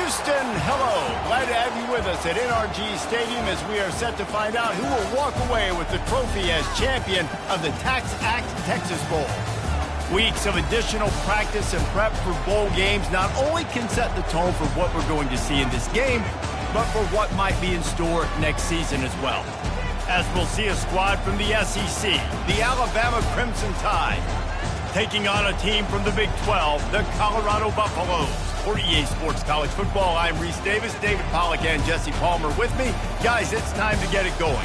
Houston, hello. Glad to have you with us at NRG Stadium as we are set to find out who will walk away with the trophy as champion of the Tax Act Texas Bowl. Weeks of additional practice and prep for bowl games not only can set the tone for what we're going to see in this game, but for what might be in store next season as well. As we'll see a squad from the SEC, the Alabama Crimson Tide, taking on a team from the Big 12, the Colorado Buffaloes. For EA Sports College Football, I'm Reese Davis, David Pollack, and Jesse Palmer with me. Guys, it's time to get it going.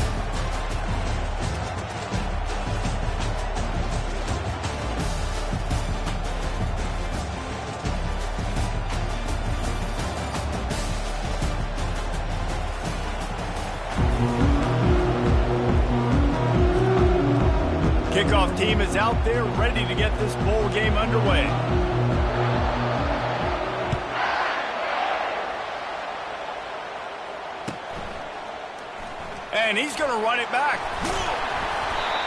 Kickoff team is out there ready to get this bowl game underway. And he's going to run it back.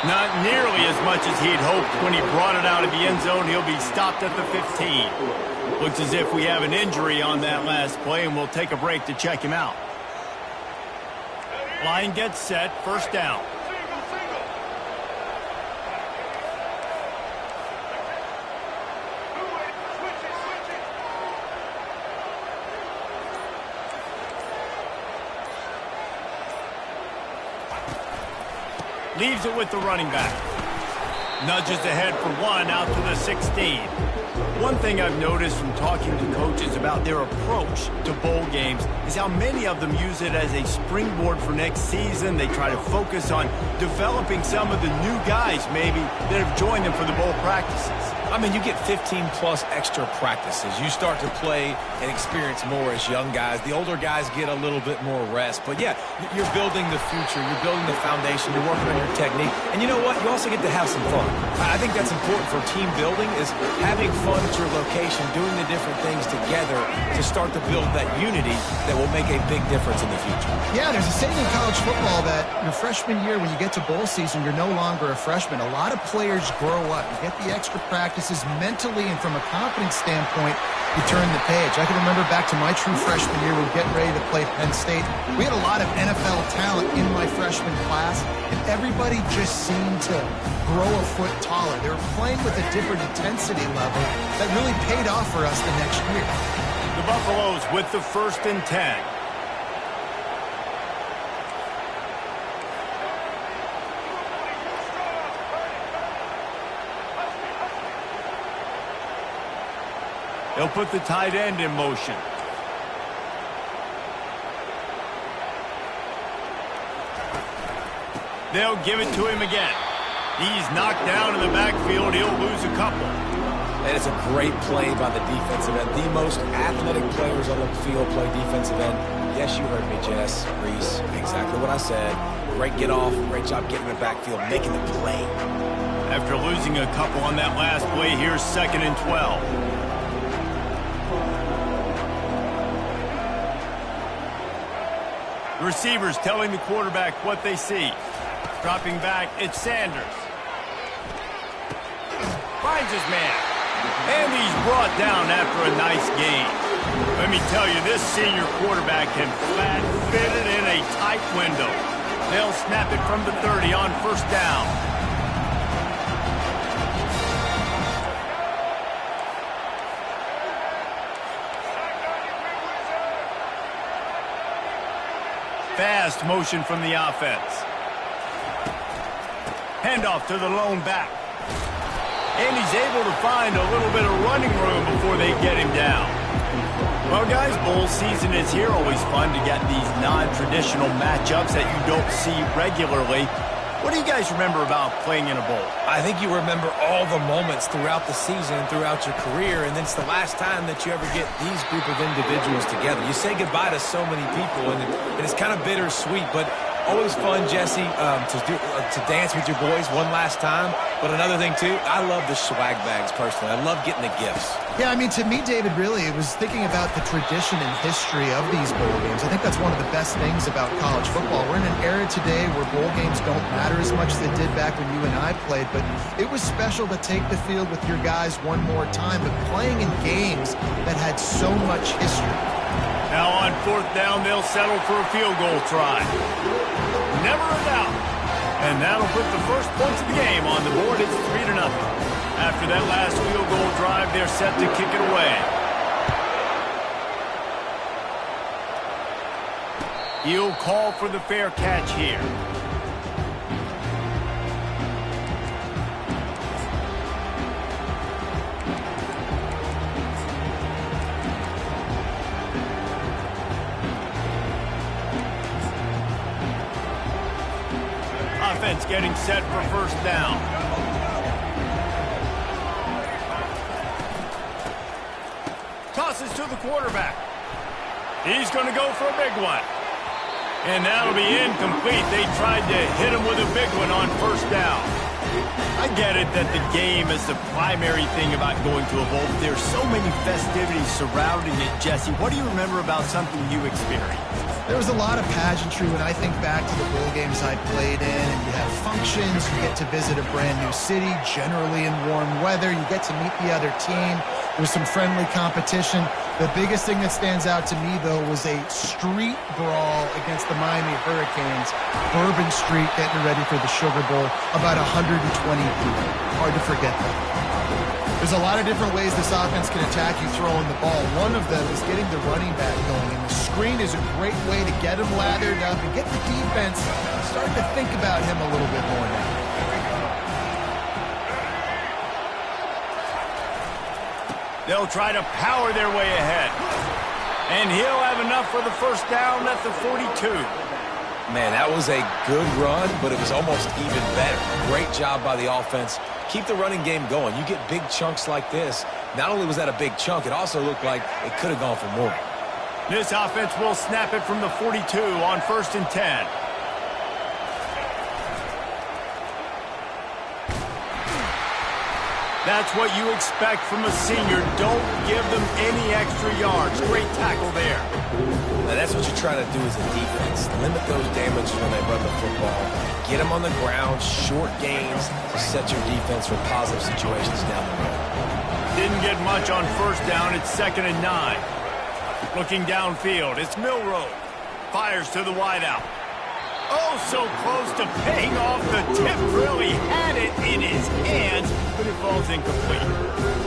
Not nearly as much as he'd hoped when he brought it out of the end zone. He'll be stopped at the 15. Looks as if we have an injury on that last play, and we'll take a break to check him out. Line gets set, first down. Leaves it with the running back. Nudges ahead for one out to the 16. One thing I've noticed from talking to coaches about their approach to bowl games is how many of them use it as a springboard for next season. They try to focus on developing some of the new guys maybe that have joined them for the bowl practices. I mean, you get 15-plus extra practices. You start to play and experience more as young guys. The older guys get a little bit more rest. But, yeah, you're building the future. You're building the foundation. You're working on your technique. And you know what? You also get to have some fun. I think that's important for team building is having fun at your location, doing the different things together to start to build that unity that will make a big difference in the future. Yeah, there's a saying in college football that your freshman year, when you get to bowl season, you're no longer a freshman. A lot of players grow up. You get the extra practices mentally, and from a confidence standpoint, you turn the page. I can remember back to my true freshman year, we were getting ready to play Penn State. We had a lot of NFL talent in my freshman class, and everybody just seemed to grow a foot taller. They were playing with a different intensity level that really paid off for us the next year. The Buffaloes with the 1st and 10. They'll put the tight end in motion. They'll give it to him again. He's knocked down in the backfield. He'll lose a couple. That is a great play by the defensive end. The most athletic players on the field play defensive end. Yes, you heard me, Jess, Reese. Exactly what I said. Great get off. Great job getting in the backfield, making the play. After losing a couple on that last play, here's 2nd and 12. The receivers telling the quarterback what they see. Dropping back, it's Sanders. Finds his man. And he's brought down after a nice gain. Let me tell you, this senior quarterback can flat fit it in a tight window. They'll snap it from the 30 on 1st down. Fast motion from the offense. Handoff to the lone back. And he's able to find a little bit of running room before they get him down. Well, guys, bowl season is here. Always fun to get these non-traditional matchups that you don't see regularly. What do you guys remember about playing in a bowl? I think you remember all the moments throughout the season and throughout your career, and it's the last time that you ever get these group of individuals together. You say goodbye to so many people, and it's kind of bittersweet, but always fun, Jesse, to dance with your boys one last time. But another thing, too, I love the swag bags, personally. I love getting the gifts. Yeah, I mean, to me, David, really, it was thinking about the tradition and history of these bowl games. I think that's one of the best things about college football. We're in an era today where bowl games don't matter as much as they did back when you and I played, but it was special to take the field with your guys one more time, but playing in games that had so much history. Now on 4th down, they'll settle for a field goal try. Never a doubt. And that'll put the first points of the game on the board. It's 3-0. After that last field goal drive, they're set to kick it away. He'll call for the fair catch here. Offense getting set for first down. Tosses to the quarterback. He's going to go for a big one. And that'll be incomplete. They tried to hit him with a big one on first down. I get it that the game is the primary thing about going to a bowl. There's so many festivities surrounding it, Jesse. What do you remember about something you experienced? There was a lot of pageantry when I think back to the bowl games I played in. And you have functions, you get to visit a brand new city, generally in warm weather. You get to meet the other team. There's some friendly competition. The biggest thing that stands out to me, though, was a street brawl against the Miami Hurricanes. Bourbon Street getting ready for the Sugar Bowl. About 120 people. Hard to forget that. There's a lot of different ways this offense can attack you throwing the ball. One of them is getting the running back going. And the screen is a great way to get him lathered up and get the defense starting to think about him a little bit more now. They'll try to power their way ahead. And he'll have enough for the first down at the 42. Man, that was a good run, but it was almost even better. Great job by the offense. Keep the running game going. You get big chunks like this. Not only was that a big chunk, it also looked like it could have gone for more. This offense will snap it from the 42 on 1st and 10. That's what you expect from a senior. Don't give them any extra yards. Great tackle there. Now that's what you're trying to do as a defense. Limit those damages when they run the football. Get them on the ground, short gains to set your defense for positive situations down the road. Didn't get much on first down. It's 2nd and 9. Looking downfield, it's Milroe. Fires to the wideout. Oh, so close to paying off the tip. Really had it in his hands, but it falls incomplete.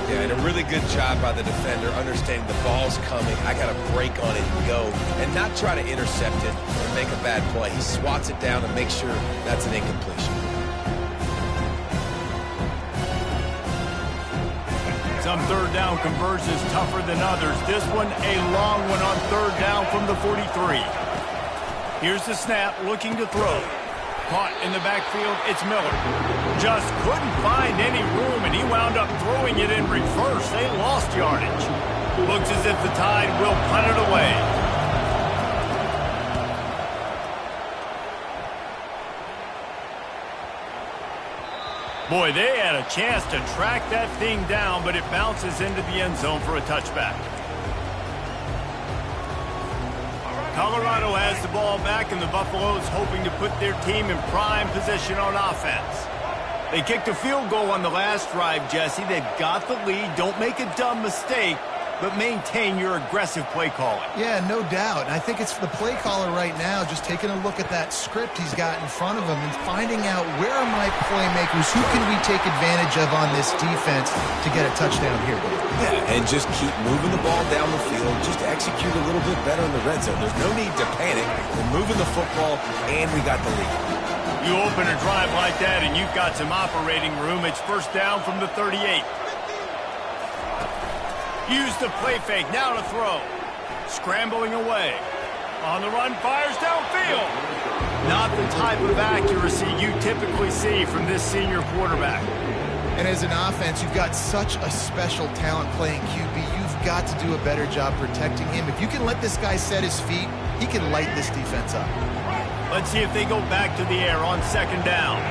Yeah, and a really good job by the defender understanding the ball's coming. I got to break on it and go, and not try to intercept it or make a bad play. He swats it down and makes sure that's an incompletion. Some third down conversions tougher than others. This one, a long one on 3rd down from the 43. Here's the snap, looking to throw. Caught in the backfield, it's Miller. Just couldn't find any room, and he wound up throwing it in reverse. They lost yardage. Looks as if the Tide will punt it away. Boy, they had a chance to track that thing down, but it bounces into the end zone for a touchback. Colorado has the ball back, and the Buffaloes hoping to put their team in prime position on offense. They kicked a field goal on the last drive, Jesse. They've got the lead. Don't make a dumb mistake, but maintain your aggressive play calling. Yeah, no doubt. And I think it's the play caller right now just taking a look at that script he's got in front of him and finding out where are my playmakers, who can we take advantage of on this defense to get a touchdown here. Yeah, and just keep moving the ball down the field. Just execute a little bit better in the red zone. There's no need to panic. We're moving the football, and we got the lead. You open a drive like that, and you've got some operating room. It's first down from the 38. Use the play fake. Now to throw. Scrambling away. On the run, fires downfield. Not the type of accuracy you typically see from this senior quarterback. And as an offense, you've got such a special talent playing QB. You've got to do a better job protecting him. If you can let this guy set his feet, he can light this defense up. Let's see if they go back to the air on 2nd down.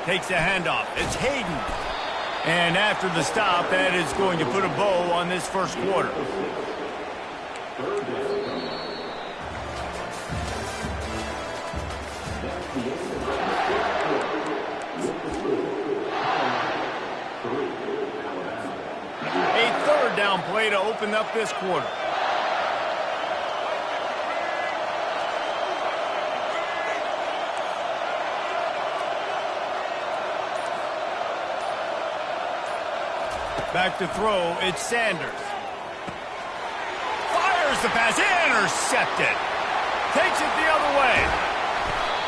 Takes a handoff. It's Hayden. And after the stop, that is going to put a bow on this first quarter. play to open up this quarter. Back to throw, it's Sanders. Fires the pass, intercepted. Takes it the other way.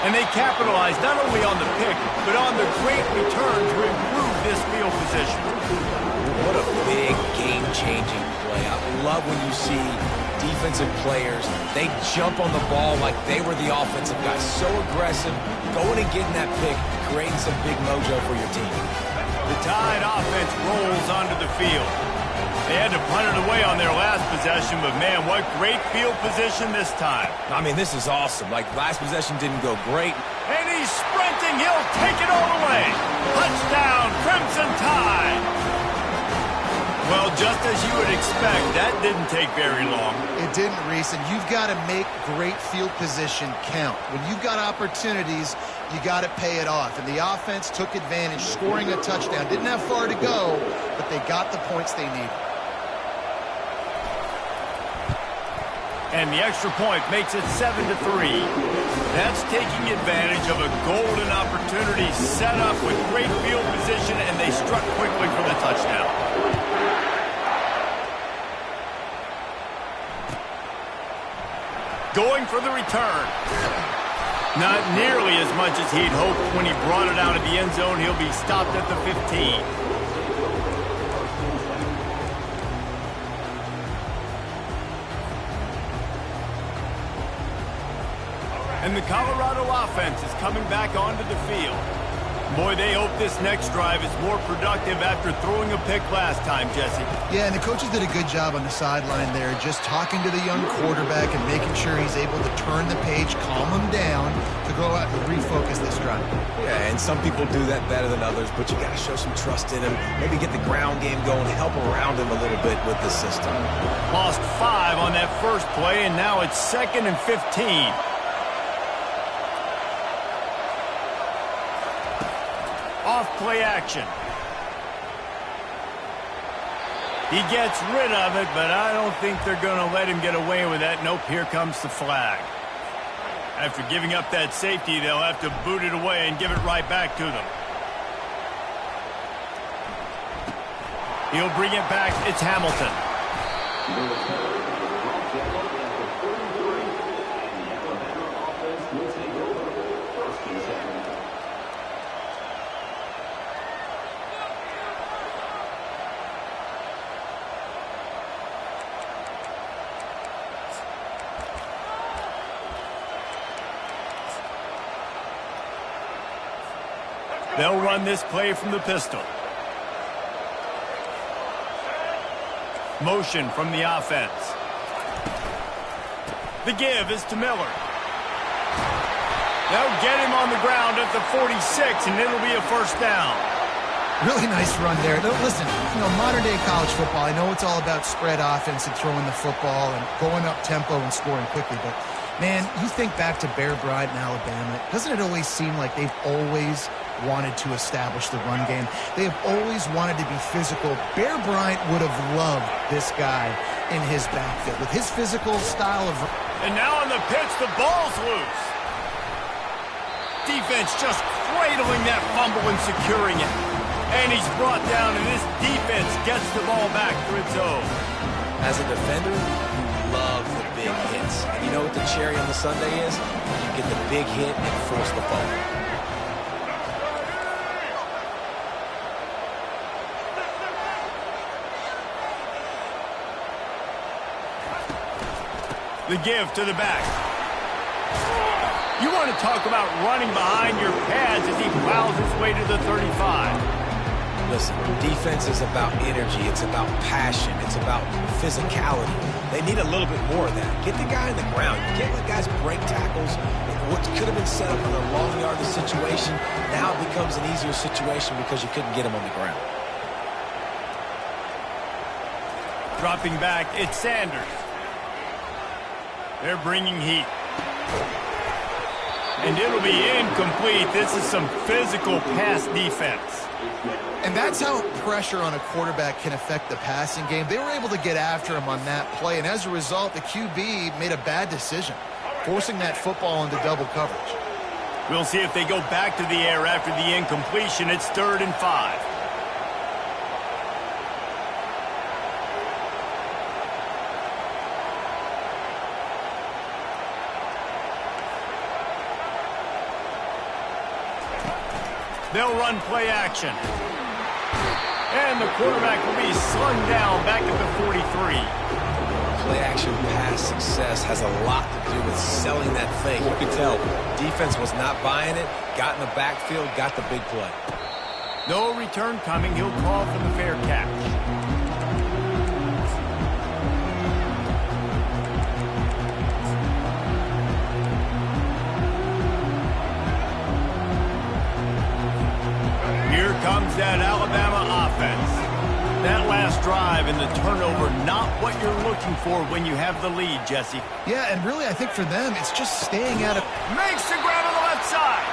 And they capitalize not only on the pick, but on the great return to improve this field position. What a big game-changing play. I love when you see defensive players, they jump on the ball like they were the offensive guys. So aggressive, going and getting that pick, creating some big mojo for your team. The Tide offense rolls onto the field. They had to punt it away on their last possession, but man, what great field position this time. I mean, this is awesome. Like, last possession didn't go great. And he's sprinting. He'll take it all the way. Touchdown, Crimson Tide. Well, just as you would expect, that didn't take very long. It didn't, Reese, and you've got to make great field position count. When you've got opportunities, you got to pay it off. And the offense took advantage, scoring a touchdown. Didn't have far to go, but they got the points they needed. And the extra point makes it 7-3. That's taking advantage of a golden opportunity set up with great field position, and they struck quickly for the touchdown. Going for the return. Not nearly as much as he'd hoped when he brought it out of the end zone. He'll be stopped at the 15. And the Colorado offense is coming back onto the field. Boy, they hope this next drive is more productive after throwing a pick last time, Jesse. Yeah, and the coaches did a good job on the sideline there, just talking to the young quarterback and making sure he's able to turn the page, calm him down, to go out and refocus this drive. Yeah, and some people do that better than others, but you got to show some trust in him. Maybe get the ground game going, help around him a little bit with the system. Lost 5 on that first play, and now it's 2nd and 15. Off-play action. He gets rid of it, but I don't think they're going to let him get away with that. Nope, here comes the flag. After giving up that safety, they'll have to boot it away and give it right back to them. He'll bring it back. It's Hamilton. They'll run this play from the pistol. Motion from the offense. The give is to Miller. They'll get him on the ground at the 46, and it'll be a first down. Really nice run there. Listen, modern-day college football, I know it's all about spread offense and throwing the football and going up tempo and scoring quickly, but, man, you think back to Bear Bryant in Alabama, doesn't it always seem like they've always wanted to establish the run game? They have always wanted to be physical. Bear Bryant would have loved this guy in his backfield with his physical style of... And now on the pitch, the ball's loose. Defense just cradling that fumble and securing it. And he's brought down, and this defense gets the ball back to its own. As a defender, you love the big hits. And you know what the cherry on the sundae is? You get the big hit and force the fumble. The give to the back. You want to talk about running behind your pads as he plows his way to the 35. Listen, defense is about energy. It's about passion. It's about physicality. They need a little bit more of that. Get the guy on the ground. You can't let guys break tackles. What could have been set up in a long yardage situation, now it becomes an easier situation because you couldn't get him on the ground. Dropping back, it's Sanders. They're bringing heat. And it'll be incomplete. This is some physical pass defense. And that's how pressure on a quarterback can affect the passing game. They were able to get after him on that play, and as a result, the QB made a bad decision, forcing that football into double coverage. We'll see if they go back to the air after the incompletion. It's 3rd and 5. They'll run play action. And the quarterback will be slung down back at the 43. Play action pass success has a lot to do with selling that fake. You could tell defense was not buying it, got in the backfield, got the big play. No return coming. He'll call for the fair catch. Here comes that Alabama offense. That last drive and the turnover, not what you're looking for when you have the lead, Jesse. Yeah, and really I think for them it's just staying out of... Makes the grab on the left side.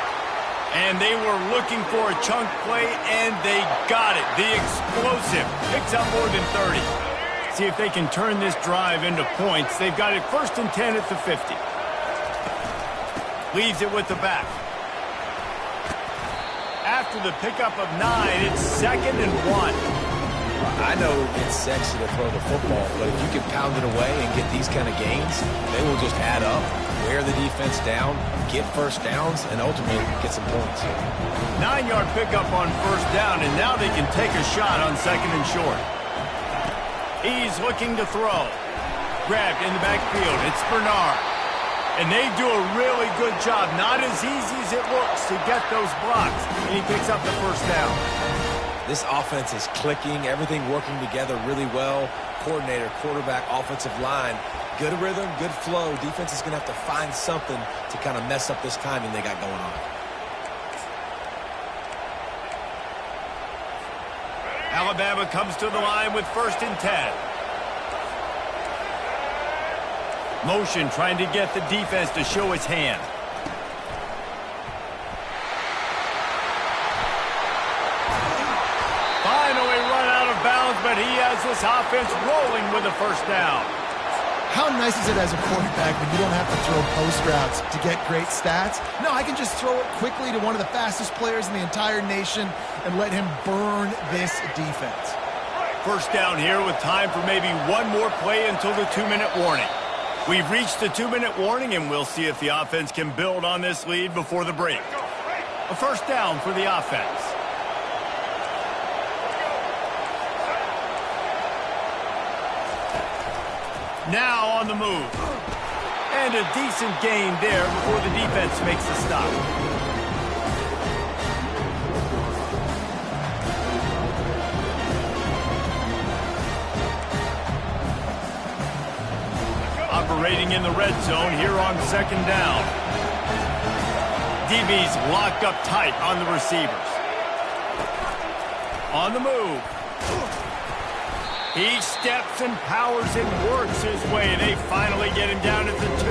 And they were looking for a chunk play, and they got it. The explosive picks up more than 30. See if they can turn this drive into points. They've got it 1st and 10 at the 50. Leaves it with the back. After the pickup of 9, it's 2nd and 1. I know it's sexy to throw the football, but if you can pound it away and get these kind of gains, they will just add up, wear the defense down, get first downs, and ultimately get some points. 9-yard pickup on 1st down, and now they can take a shot on 2nd and short. He's looking to throw. Grabbed in the backfield. It's Bernard. And they do a really good job. Not as easy as it looks to get those blocks. And he picks up the 1st down. This offense is clicking, everything working together really well. Coordinator, quarterback, offensive line, good rhythm, good flow. Defense is going to have to find something to kind of mess up this timing they got going on. Alabama comes to the line with 1st and 10. Motion trying to get the defense to show its hand. Finally run out of bounds, but he has this offense rolling with a 1st down. How nice is it as a quarterback when you don't have to throw post routes to get great stats? No, I can just throw it quickly to one of the fastest players in the entire nation and let him burn this defense. 1st down here with time for maybe one more play until the 2-minute warning. We've reached the 2-minute warning, and we'll see if the offense can build on this lead before the break. A 1st down for the offense. Now on the move. And a decent gain there before the defense makes the stop. Operating in the red zone here on 2nd down. DB's locked up tight on the receivers. On the move. He steps and powers and works his way. They finally get him down at the 2.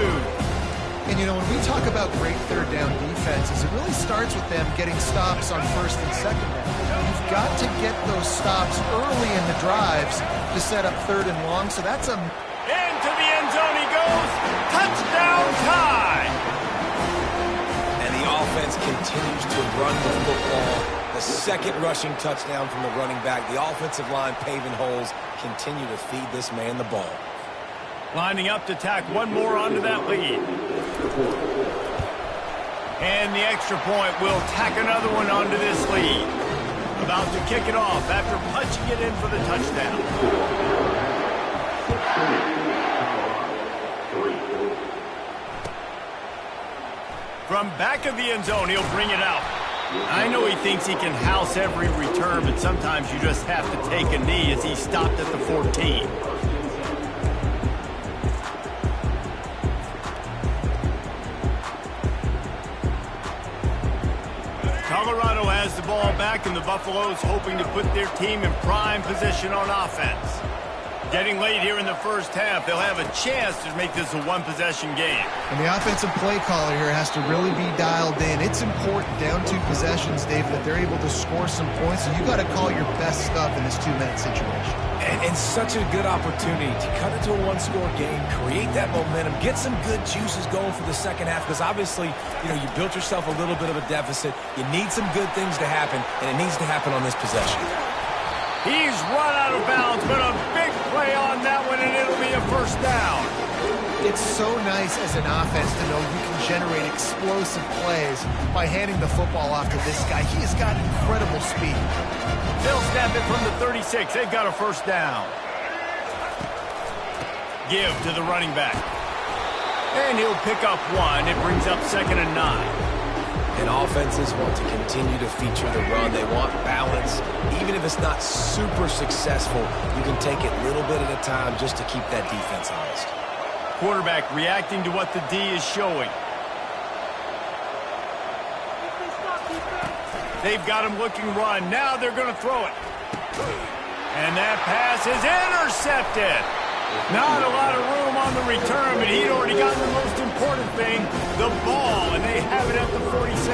And, you know, when we talk about great 3rd down defenses, it really starts with them getting stops on 1st and 2nd down. You've got to get those stops early in the drives to set up 3rd and long. So that's a... Into the end zone he goes. Touchdown tie. And the offense continues to run the football. The 2nd rushing touchdown from the running back. The offensive line paving holes. Continue to feed this man the ball. Lining up to tack one more onto that lead. And the extra point will tack another one onto this lead. About to kick it off after punching it in for the touchdown. From back of the end zone, he'll bring it out. I know he thinks he can house every return, but sometimes you just have to take a knee as he stopped at the 14. Colorado has the ball back, and the Buffaloes hoping to put their team in prime position on offense. Getting late here in the first half, they'll have a chance to make this a one-possession game. And the offensive play caller here has to really be dialed in. It's important down 2 possessions, Dave, that they're able to score some points. So you got to call your best stuff in this 2-minute situation. And such a good opportunity to cut into a one-score game, create that momentum, get some good juices going for the second half, because obviously, you built yourself a little bit of a deficit. You need some good things to happen, and it needs to happen on this possession. He's run out of bounds, but a big play on that one, and it'll be a first down. It's so nice as an offense to know you can generate explosive plays by handing the football off to this guy. He has got incredible speed. They'll snap it from the 36. They've got a first down. Give to the running back. And he'll pick up 1. It brings up 2nd and 9. And offenses want to continue to feature the run. They want balance. Even if it's not super successful, you can take it little bit at a time just to keep that defense honest. Quarterback reacting to what the D is showing. They've got him looking run. Now they're going to throw it. And that pass is intercepted. Not a lot of room on the return, but he'd already gotten the most important thing, the ball, and they have it at the 46.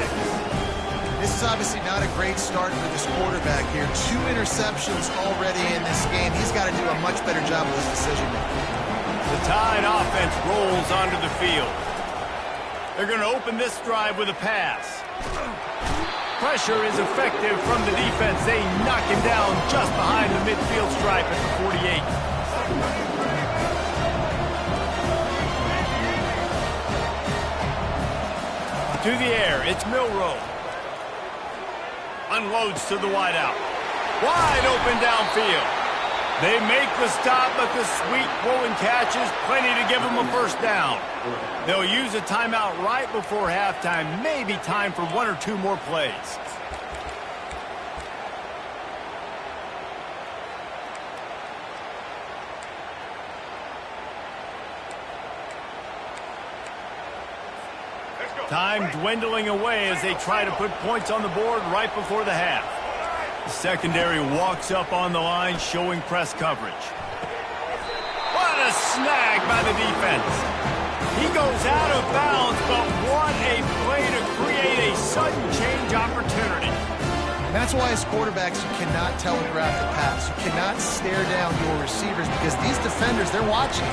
This is obviously not a great start for this quarterback here. 2 interceptions already in this game. He's got to do a much better job with his decision-making. The Tide offense rolls onto the field. They're going to open this drive with a pass. Pressure is effective from the defense. They knock him down just behind the midfield stripe at the 48. To the air, it's Milroe. Unloads to the wideout. Wide open downfield. They make the stop, but the sweet rolling catch is plenty to give them a first down. They'll use a timeout right before halftime. Maybe time for 1 or 2 more plays. Time dwindling away as they try to put points on the board right before the half. The secondary walks up on the line, showing press coverage. What a snag by the defense. He goes out of bounds, but what a play to create a sudden change opportunity. And that's why as quarterbacks, you cannot telegraph the pass. You cannot stare down your receivers because these defenders, they're watching.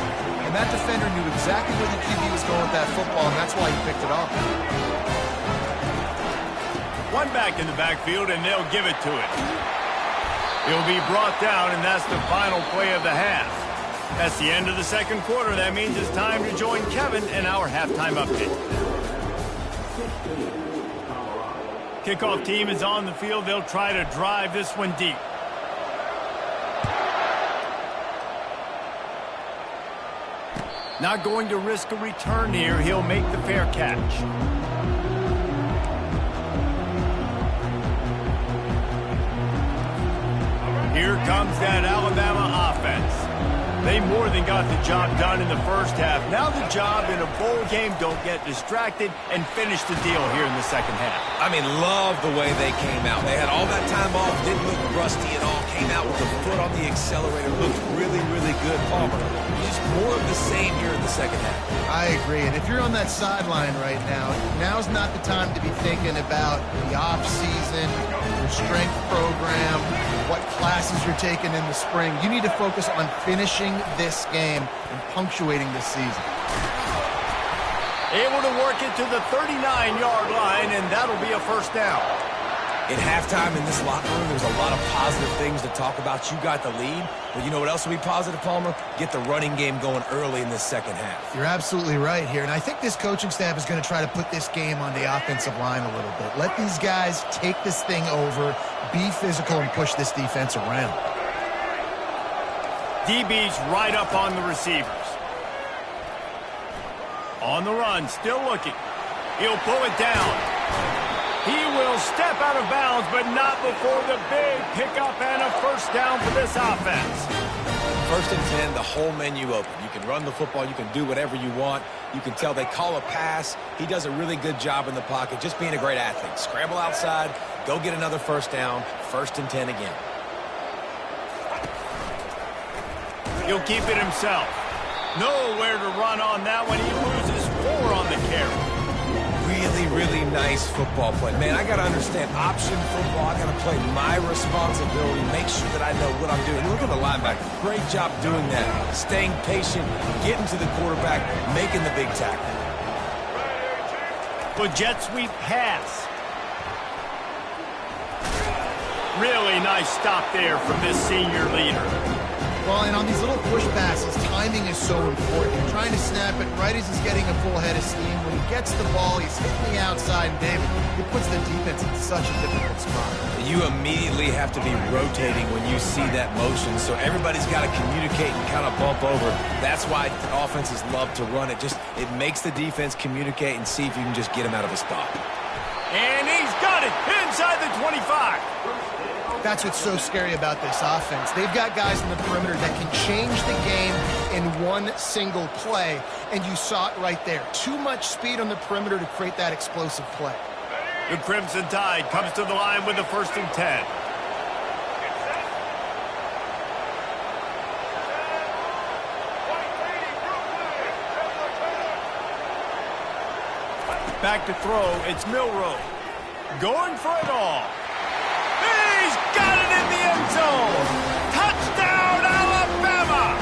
And that defender knew exactly where the QB was going with that football, and that's why he picked it off. 1 back in the backfield, and they'll give it to it. He'll be brought down, and that's the final play of the half. That's the end of the second quarter. That means it's time to join Kevin in our halftime update. Kickoff team is on the field. They'll try to drive this one deep. Not going to risk a return here. He'll make the fair catch. Here comes that Alabama offense. They more than got the job done in the first half. Now the job in a bowl game, don't get distracted and finish the deal here in the second half. I mean, love the way they came out. They had all that time off, didn't look rusty at all, came out with a foot on the accelerator, looked really, really good. Palmer, just more of the same here in the second half. I agree, and if you're on that sideline right now, now's not the time to be thinking about the off-season, your strength program, what classes you're taking in the spring. You need to focus on finishing this game and punctuating this season. Able to work it to the 39-yard line, and that'll be a first down. In halftime in this locker room, there's a lot of positive things to talk about. You got the lead, but you know what else will be positive, Palmer? Get the running game going early in this second half. You're absolutely right here, and I think this coaching staff is going to try to put this game on the offensive line a little bit. Let these guys take this thing over, be physical, and push this defense around. DB's right up on the receivers. On the run, still looking. He'll pull it down. He will step out of bounds, but not before the big pickup and a first down for this offense. 1st and 10, the whole menu open. You can run the football. You can do whatever you want. You can tell they call a pass. He does a really good job in the pocket, just being a great athlete. Scramble outside, go get another first down, 1st and 10 again. He'll keep it himself. Nowhere to run on that one. He loses 4 on the carry. Really, really nice football play. Man, I got to understand option football. I got to play my responsibility, make sure that I know what I'm doing. Look at the linebacker. Great job doing that. Staying patient, getting to the quarterback, making the big tackle. Good jet sweep pass. Really nice stop there from this senior leader. Well, and on these little push passes, timing is so important. You're trying to snap it right as he's getting a full head of steam. When he gets the ball, he's hitting the outside, and David, it puts the defense in such a difficult spot. You immediately have to be rotating when you see that motion, so everybody's got to communicate and kind of bump over. That's why offenses love to run it. It makes the defense communicate and see if you can just get him out of a spot. And he's got it inside the 25. That's what's so scary about this offense. They've got guys in the perimeter that can change the game in one single play, and you saw it right there. Too much speed on the perimeter to create that explosive play. The Crimson Tide comes to the line with the 1st and 10. Back to throw, it's Milroe. Going for it all. He's got it in the end zone. Touchdown, Alabama!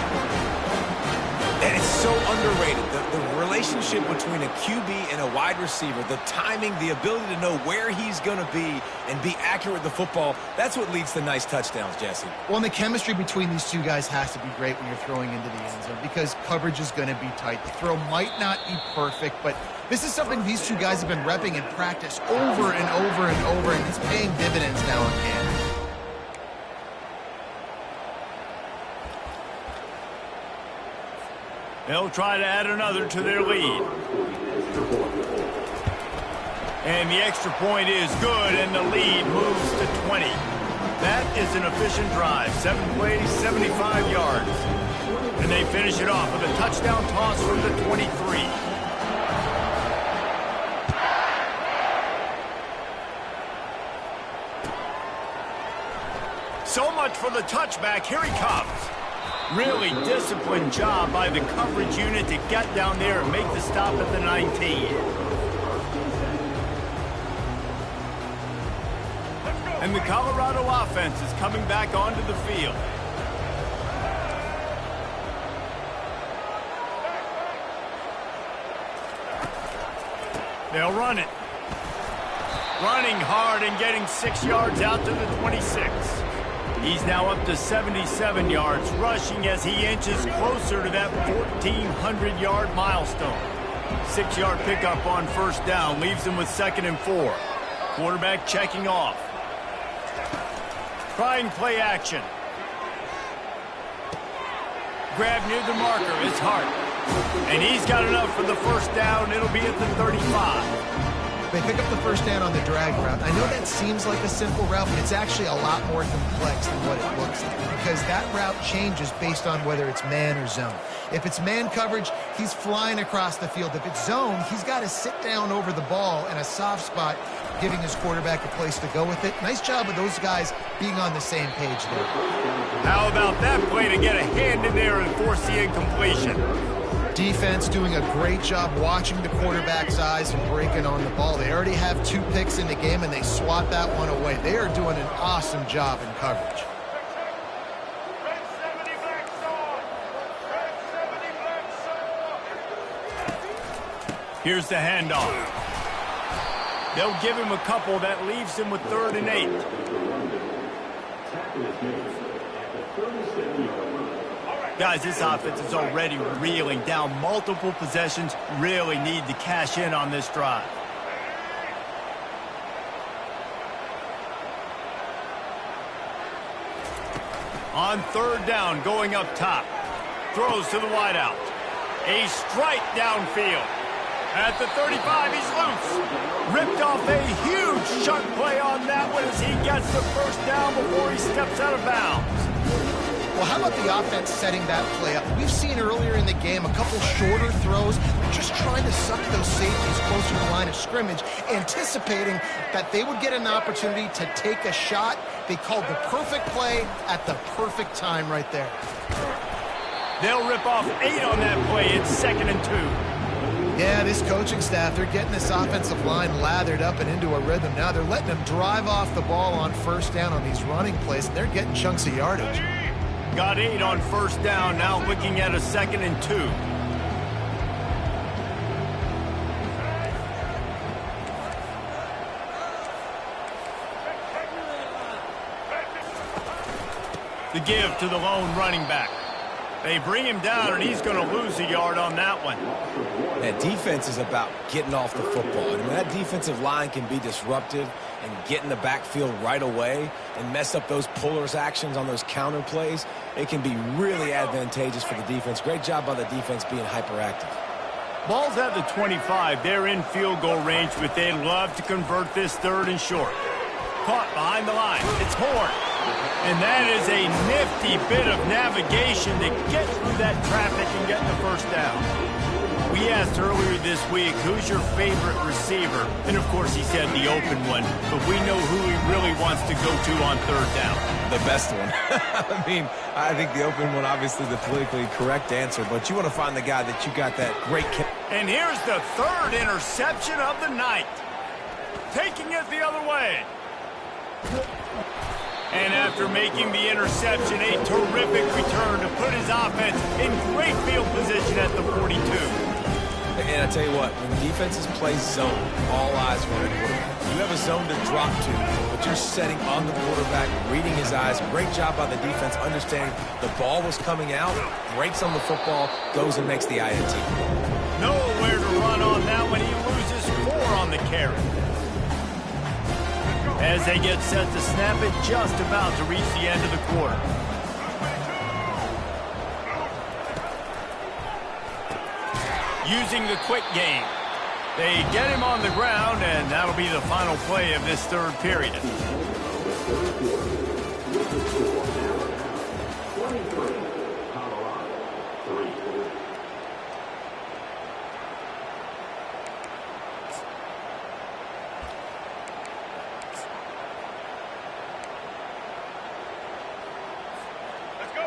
And it's so underrated. The relationship between a QB and a wide receiver, the timing, the ability to know where he's going to be and be accurate with the football, that's what leads to nice touchdowns, Jesse. Well, and the chemistry between these two guys has to be great when you're throwing into the end zone because coverage is going to be tight. The throw might not be perfect, but this is something these two guys have been repping in practice over and over and over, and it's paying dividends now again. They'll try to add another to their lead. And the extra point is good, and the lead moves to 20. That is an efficient drive. 7 plays, 75 yards. And they finish it off with a touchdown toss from the 23. So much for the touchback. Here he comes. Really disciplined job by the coverage unit to get down there and make the stop at the 19. And the Colorado offense is coming back onto the field. They'll run it. Running hard and getting 6 yards out to the 26. He's now up to 77 yards, rushing as he inches closer to that 1,400-yard milestone. 6-yard pickup on 1st down leaves him with 2nd and 4. Quarterback checking off. Trying play action. Grab near the marker is Hart. And he's got enough for the 1st down. It'll be at the 35. They pick up the 1st down on the drag route. I know that seems like a simple route, but it's actually a lot more complex than what it looks like because that route changes based on whether it's man or zone. If it's man coverage, he's flying across the field. If it's zone, he's got to sit down over the ball in a soft spot, giving his quarterback a place to go with it. Nice job of those guys being on the same page there. How about that play to get a hand in there and force the incompletion? Defense doing a great job watching the quarterback's eyes and breaking on the ball. They already have 2 picks in the game, and they swat that one away. They are doing an awesome job in coverage. Here's the handoff. They'll give him a couple. That leaves him with 3rd and 8. Guys, this offense is already reeling down multiple possessions. Really need to cash in on this drive. On 3rd down, going up top. Throws to the wideout. A strike downfield. At the 35, he's loose. Ripped off a huge chunk play on that one as he gets the 1st down before he steps out of bounds. Well, how about the offense setting that play up? We've seen earlier in the game a couple shorter throws. They're just trying to suck those safeties closer to the line of scrimmage, anticipating that they would get an opportunity to take a shot. They called the perfect play at the perfect time right there. They'll rip off 8 on that play. It's 2nd and 2. Yeah, this coaching staff, they're getting this offensive line lathered up and into a rhythm now. They're letting them drive off the ball on first down on these running plays, and they're getting chunks of yardage. Got 8 on first down, now looking at a 2nd and 2. The give to the lone running back. They bring him down, and he's going to lose a yard on that one. That defense is about getting off the football. And when that defensive line can be disruptive and get in the backfield right away and mess up those pullers actions on those counter plays, it can be really advantageous for the defense. Great job by the defense being hyperactive. Ball's at the 25. They're in field goal range, but they'd love to convert this 3rd and short. Caught behind the line. It's Horn. And that is a nifty bit of navigation to get through that traffic and get the first down. We asked earlier this week, who's your favorite receiver? And, of course, he said the open one. But we know who he really wants to go to on 3rd down. The best one. I mean, I think the open one, obviously the politically correct answer. But you want to find the guy that you got that great... And here's the 3rd interception of the night. Taking it the other way. And after making the interception, a terrific return to put his offense in great field position at the 42. And I tell you what, when defenses play zone, all eyes are on the quarterback. You have a zone to drop to, but you're setting on the quarterback, reading his eyes. Great job by the defense, understanding the ball was coming out, breaks on the football, goes and makes the INT. Nowhere to run on that one. He loses 4 on the carry. As they get set to snap it, just about to reach the end of the quarter. Using the quick game. They get him on the ground, and that'll be the final play of this 3rd period.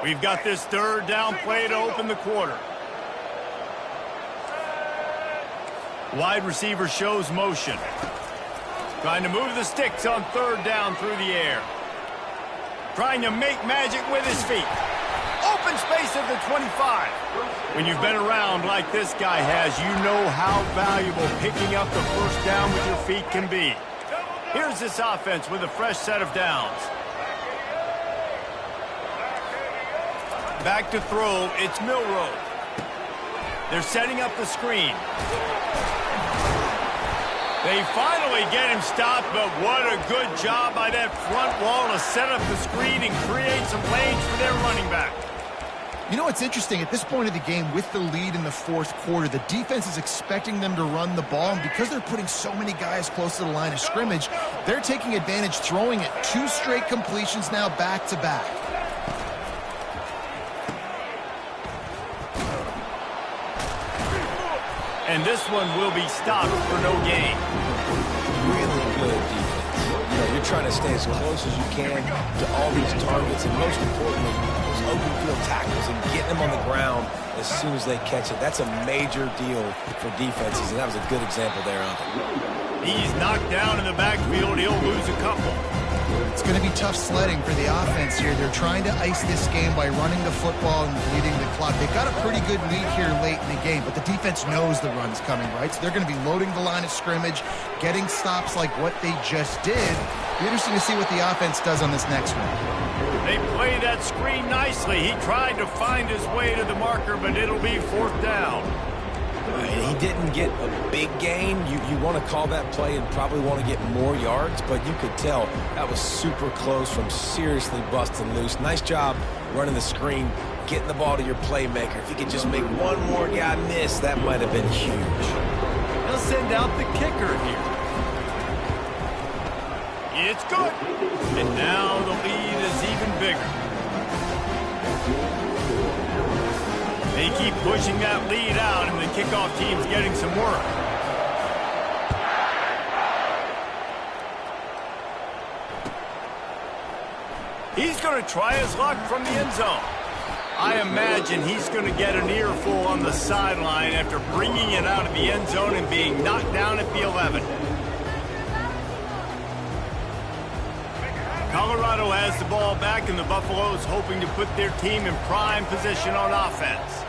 We've got this 3rd down play to open the quarter. Wide receiver shows motion. Trying to move the sticks on 3rd down through the air. Trying to make magic with his feet. Open space at the 25. When you've been around like this guy has, you know how valuable picking up the first down with your feet can be. Here's this offense with a fresh set of downs. Back to throw, it's Milroe. They're setting up the screen. They finally get him stopped, but what a good job by that front wall to set up the screen and create some lanes for their running back. You know what's interesting? At this point of the game, with the lead in the 4th quarter, the defense is expecting them to run the ball, and because they're putting so many guys close to the line of scrimmage, they're taking advantage, throwing it 2 straight completions now back-to-back. And this one will be stopped for no gain. Really good defense. You know, you're trying to stay as close as you can to all these targets, and most importantly, those open field tackles and getting them on the ground as soon as they catch it. That's a major deal for defenses, and that was a good example there of it. He's knocked down in the backfield. He'll lose a couple. It's going to be tough sledding for the offense here. They're trying to ice this game by running the football and bleeding the clock. They've got a pretty good lead here late in the game, but the defense knows the run's coming, right? So they're going to be loading the line of scrimmage, getting stops like what they just did. Be interesting to see what the offense does on this next one. They play that screen nicely. He tried to find his way to the marker, but it'll be 4th down. He didn't get a big gain. You want to call that play and probably want to get more yards, but you could tell that was super close from seriously busting loose. Nice job running the screen, getting the ball to your playmaker. If you could just make one more guy miss, that might have been huge. They'll send out the kicker here. It's good. And now the lead is even bigger. They keep pushing that lead out, and the kickoff team's getting some work. He's going to try his luck from the end zone. I imagine he's going to get an earful on the sideline after bringing it out of the end zone and being knocked down at the 11. Colorado has the ball back, and the Buffaloes hoping to put their team in prime position on offense.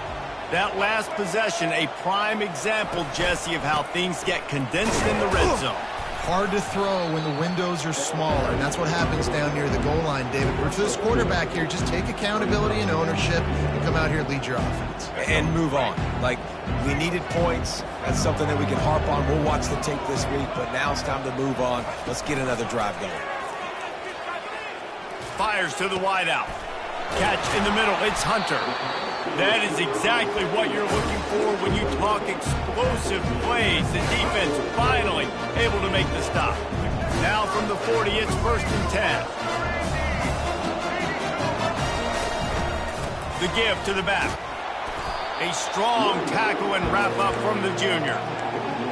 That last possession, a prime example, Jesse, of how things get condensed in the red zone. Hard to throw when the windows are smaller, and that's what happens down near the goal line, David. But for this quarterback here, just take accountability and ownership and come out here and lead your offense. And move on. Like, we needed points. That's something that we can harp on. We'll watch the tape this week, but now it's time to move on. Let's get another drive going. Fires to the wideout. Catch in the middle. It's Hunter. That is exactly what you're looking for when you talk explosive plays. The defense finally able to make the stop. Now from the 40, it's 1st and 10. The give to the back. A strong tackle and wrap up from the junior.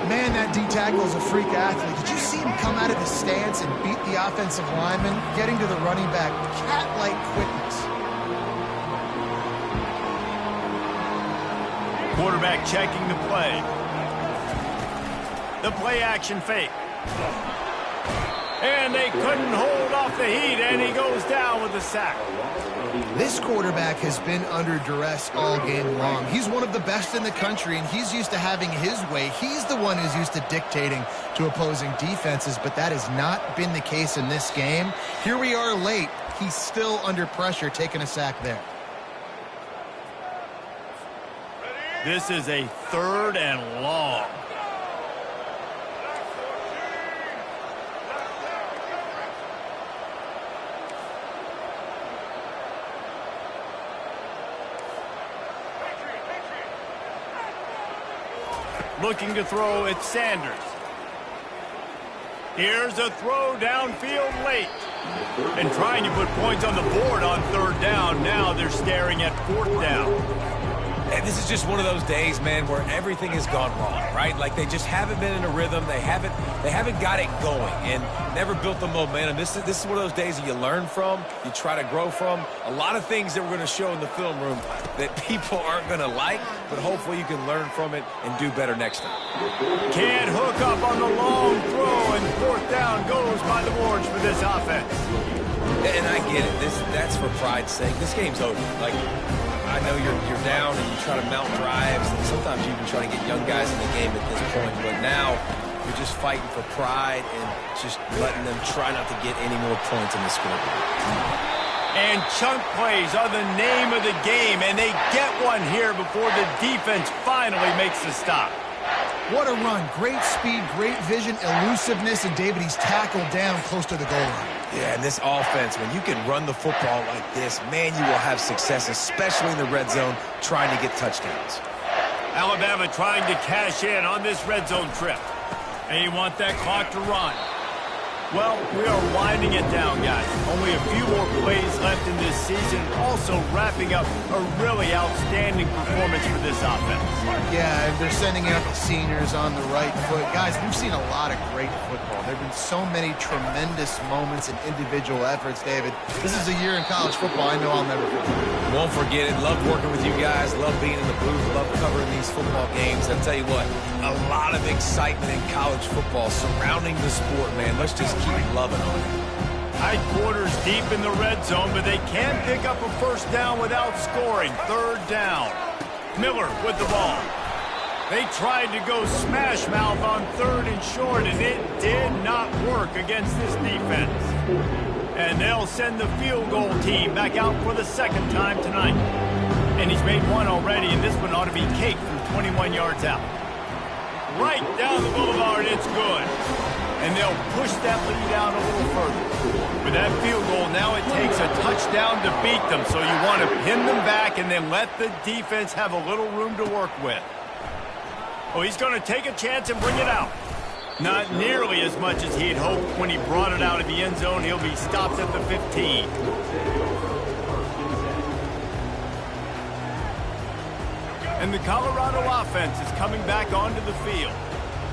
Man, that D-tackle is a freak athlete. Did you see him come out of his stance and beat the offensive lineman, getting to the running back? Cat-like quickness. Quarterback checking the play. The play action fake. And they couldn't hold off the heat, and he goes down with a sack. This quarterback has been under duress all game long. He's one of the best in the country, and he's used to having his way. He's the one who's used to dictating to opposing defenses, but that has not been the case in this game. Here we are late. He's still under pressure, taking a sack there. This is a 3rd and long. Looking to throw, it's Sanders. Here's a throw downfield late. And trying to put points on the board on 3rd down. Now they're staring at 4th down. And this is just one of those days, man, where everything has gone wrong, right? Like, they just haven't been in a rhythm. They haven't got it going and never built the momentum. This is one of those days that you learn from, you try to grow from. A lot of things that we're going to show in the film room that people aren't going to like, but hopefully you can learn from it and do better next time. Can't hook up on the long throw, and 4th down goes by the boards for this offense. And I get it. That's for pride's sake. This game's over. Like, I know you're down and you try to mount drives, and sometimes you even try to get young guys in the game at this point, but now you're just fighting for pride and just letting them try not to get any more points in the scoreboard. And chunk plays are the name of the game, and they get one here before the defense finally makes the stop. What a run. Great speed, great vision, elusiveness, and David, he's tackled down close to the goal line. Yeah, and this offense, when you can run the football like this, man, you will have success, especially in the red zone, trying to get touchdowns. Alabama trying to cash in on this red zone trip. And you want that clock to run. Well, we are winding it down, guys. Only a few more plays left in this season. Also wrapping up a really outstanding performance for this offense. Yeah, and they're sending out the seniors on the right foot. Guys, we've seen a lot of great football. There have been so many tremendous moments and individual efforts, David. This is a year in college football I know I'll never forget. Won't forget it. Love working with you guys. Love being in the booth. Love covering these football games. I'll tell you what, a lot of excitement in college football surrounding the sport, man. Let's just keep loving on it. Headquarters deep in the red zone, but they can't pick up a 1st down without scoring. 3rd down. Miller with the ball. They tried to go smash mouth on 3rd and short, and it did not work against this defense. And they'll send the field goal team back out for the 2nd time tonight. And he's made one already, and this one ought to be cake from 21 yards out. Right down the boulevard, it's good. And they'll push that lead out a little further. With that field goal, now it takes a touchdown to beat them, so you want to pin them back and then let the defense have a little room to work with. Oh, he's going to take a chance and bring it out. Not nearly as much as he had hoped when he brought it out of the end zone. He'll be stopped at the 15. And the Colorado offense is coming back onto the field.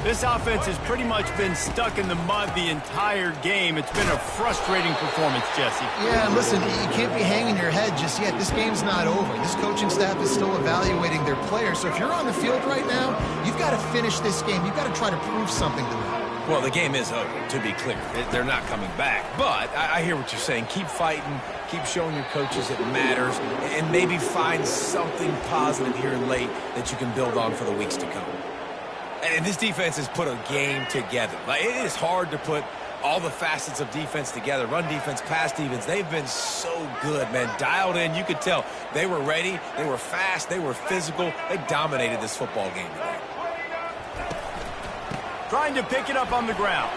This offense has pretty much been stuck in the mud the entire game. It's been a frustrating performance, Jesse. Yeah, and listen, you can't be hanging your head just yet. This game's not over. This coaching staff is still evaluating their players. So if you're on the field right now, you've got to finish this game. You've got to try to prove something to them. Well, the game is over, to be clear. They're not coming back. But I hear what you're saying. Keep fighting. Keep showing your coaches it matters. And maybe find something positive here late that you can build on for the weeks to come. And this defense has put a game together. Like, it is hard to put all the facets of defense together. Run defense, pass defense. They've been so good, man. Dialed in. You could tell they were ready. They were fast. They were physical. They dominated this football game today. Trying to pick it up on the ground.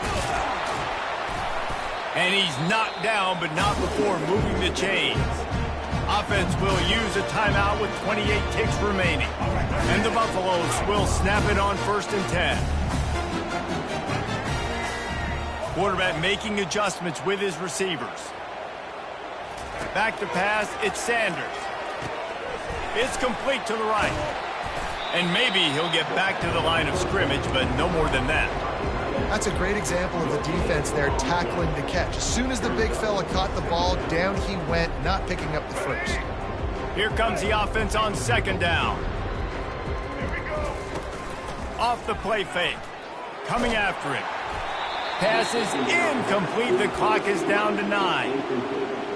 And he's knocked down, but not before moving the chains. Offense will use a timeout with 28 ticks remaining. And the Buffaloes will snap it on 1st and 10. Quarterback making adjustments with his receivers. Back to pass, it's Sanders. It's complete to the right. And maybe he'll get back to the line of scrimmage, but no more than that. That's a great example of the defense there tackling the catch. As soon as the big fella caught the ball, down he went, not picking up the first. Here comes the offense on 2nd down. Off the play fake. Coming after it. Pass is incomplete. The clock is down to 9.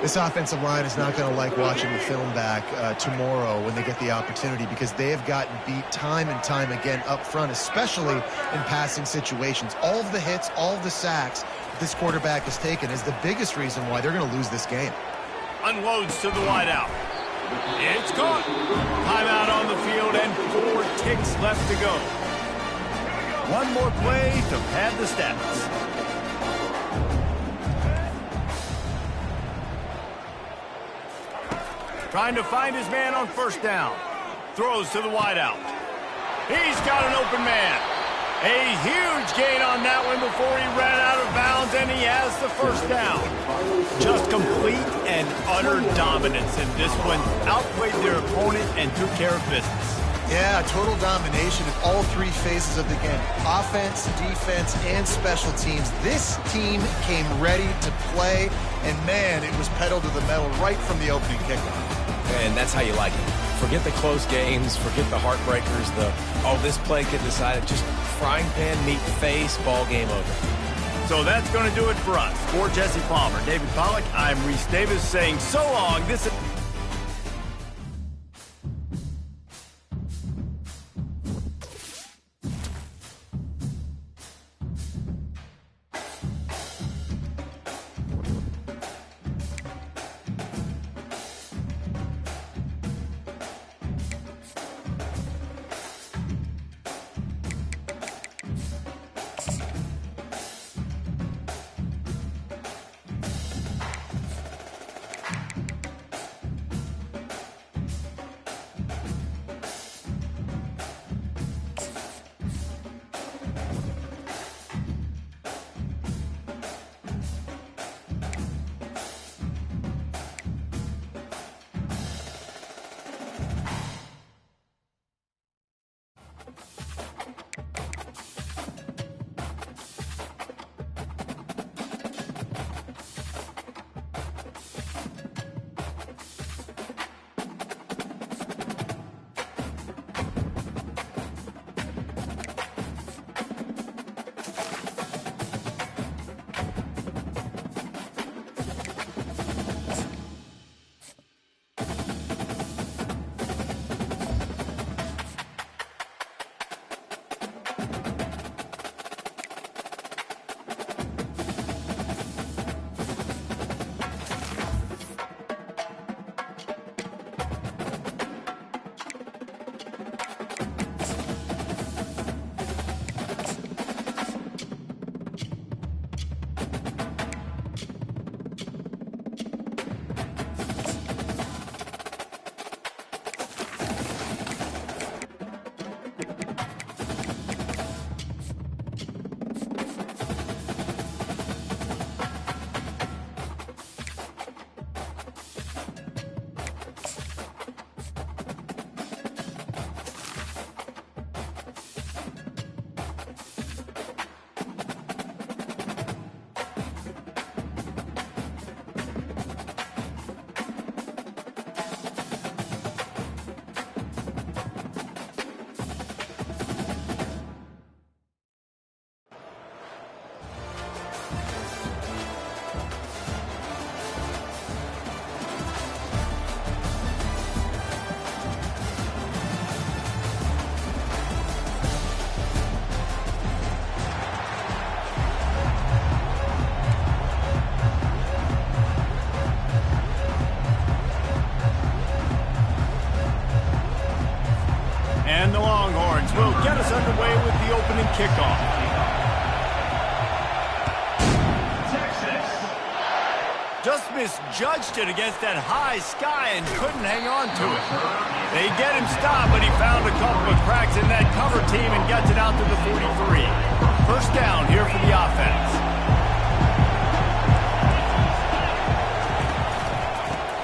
This offensive line is not going to like watching the film back tomorrow when they get the opportunity, because they have gotten beat time and time again up front, especially in passing situations. All of the hits, all of the sacks this quarterback has taken is the biggest reason why they're going to lose this game. Unloads to the wideout. It's caught. Timeout on the field and 4 ticks left to go. One more play to pad the stats. Trying to find his man on 1st down. Throws to the wideout. He's got an open man. A huge gain on that one before he ran out of bounds, and he has the 1st down. Just complete and utter dominance in this one. Outplayed their opponent and took care of business. Yeah, total domination in all 3 phases of the game. Offense, defense, and special teams. This team came ready to play, and man, it was pedal to the metal right from the opening kickoff. And that's how you like it. Forget the close games, forget the heartbreakers, this play get decided. Just frying pan, meet face, ball game over. So that's going to do it for us. For Jesse Palmer, David Pollack, I'm Reese Davis saying so long. This is... the opening kickoff. Just misjudged it against that high sky and couldn't hang on to it. They get him stopped, but he found a couple of cracks in that cover team and gets it out to the 43. First down here for the offense.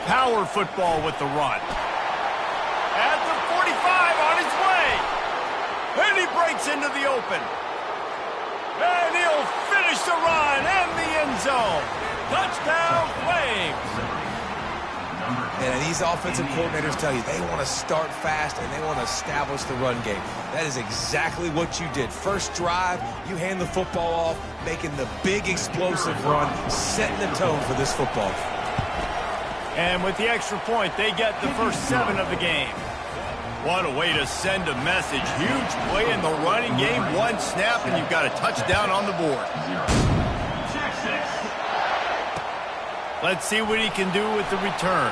Power football with the run. At the 45 on his way. And he breaks into the open. And he'll finish the run and the end zone. Touchdown, Flames! And these offensive coordinators tell you they want to start fast and they want to establish the run game. That is exactly what you did. First drive, you hand the football off, making the big explosive run, setting the tone for this football game. And with the extra point, they get the first 7 of the game. What a way to send a message. Huge play in the running game. One snap, and you've got a touchdown on the board. Let's see what he can do with the return.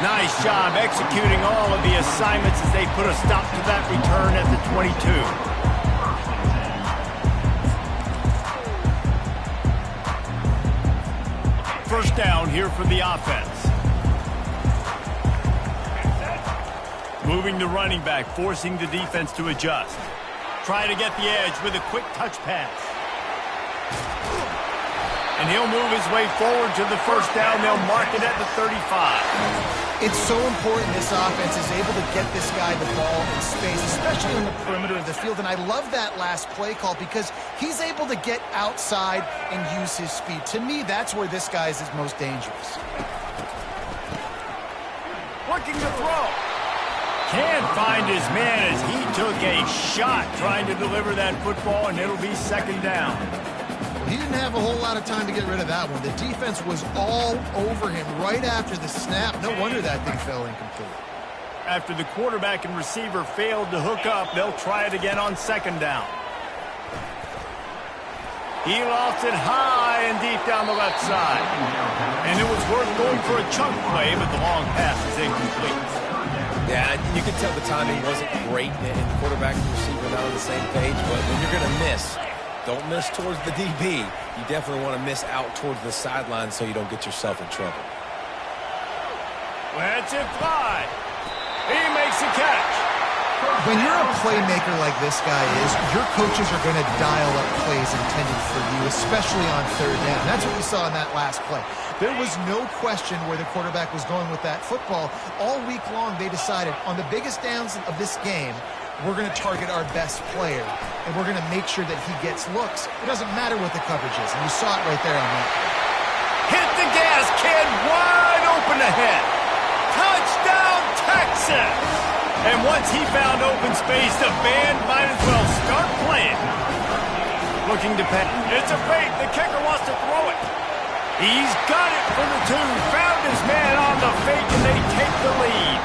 Nice job executing all of the assignments as they put a stop to that return at the 22. First down here for the offense. Moving the running back, forcing the defense to adjust. Try to get the edge with a quick touch pass. And he'll move his way forward to the first down. They'll mark it at the 35. It's so important this offense is able to get this guy the ball in space, especially on the perimeter of the field. And I love that last play call because he's able to get outside and use his speed. To me, that's where this guy is his most dangerous. Looking to throw. Can't find his man as he took a shot trying to deliver that football, and it'll be second down. He didn't have a whole lot of time to get rid of that one. The defense was all over him right after the snap. No wonder that thing fell incomplete. After the quarterback and receiver failed to hook up, they'll try it again on second down. He lost it high and deep down the left side. And it was worth going for a chunk play, but the long pass is incomplete. Yeah, you can tell the timing wasn't great, and quarterback and receiver not on the same page, but when you're going to miss, don't miss towards the DB. You definitely want to miss out towards the sideline so you don't get yourself in trouble. Lets it fly. He makes a catch. When you're a playmaker like this guy is, your coaches are going to dial up plays intended for you, especially on third down. That's what we saw in that last play. There was no question where the quarterback was going with that football. All week long, they decided on the biggest downs of this game, we're going to target our best player, and we're going to make sure that he gets looks. It doesn't matter what the coverage is, and you saw it right there on that. Hit the gas, kid, wide open ahead. Touchdown, Texas! And once he found open space, the band might as well start playing. Looking to pass. It's a fake. The kicker wants to throw it. He's got it for the 2. Found his man on the fake, and they take the lead.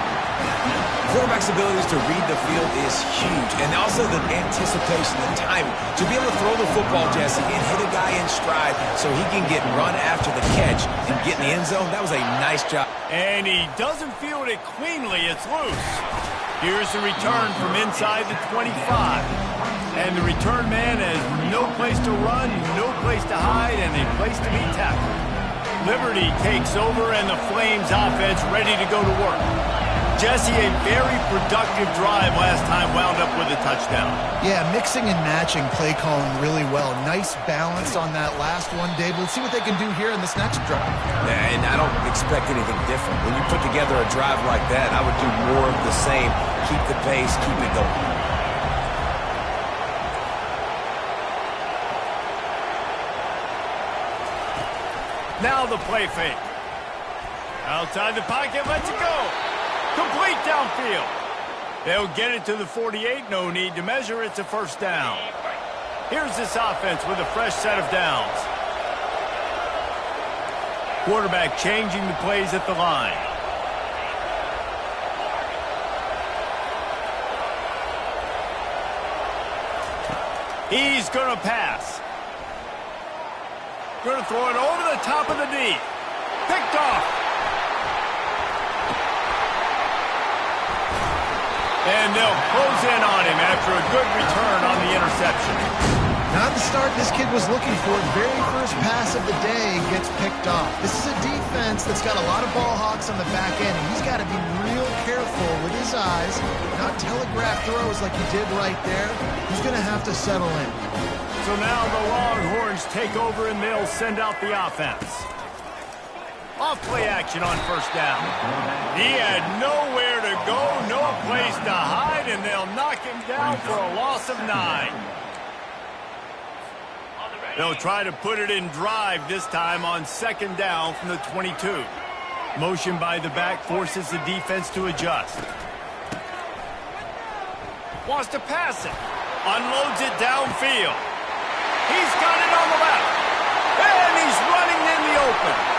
Quarterback's abilities to read the field is huge, and also the anticipation, the timing. To be able to throw the football, Jesse, and hit a guy in stride so he can get run after the catch and get in the end zone, that was a nice job. And he doesn't field it cleanly. It's loose. Here's the return from inside the 25. And the return man has no place to run, no place to hide, and a place to be tackled. Liberty takes over, and the Flames offense ready to go to work. Jesse, a very productive drive last time, wound up with a touchdown. Yeah, mixing and matching play calling really well. Nice balance on that last one, Dave. Let's see what they can do here in this next drive. Yeah, and I don't expect anything different. When you put together a drive like that, I would do more of the same. Keep the pace, keep it going. Now the play fake. Outside the pocket, lets it go. Complete downfield. They'll get it to the 48. No need to measure. It's a first down. Here's this offense with a fresh set of downs. Quarterback changing the plays at the line. He's going to pass. Going to throw it over the top of the D. Picked off. And they'll close in on him after a good return on the interception. Not the start this kid was looking for. The very first pass of the day gets picked off. This is a defense that's got a lot of ball hawks on the back end, and he's got to be real careful with his eyes, not telegraph throws like he did right there. He's going to have to settle in. So now the Longhorns take over, and they'll send out the offense. Off play action on first down. He had nowhere to go, no place to hide, and they'll knock him down for a loss of 9. They'll try to put it in drive this time on second down from the 22. Motion by the back forces the defense to adjust. Wants to pass it. Unloads it downfield. He's got it on the left. And he's running in the open.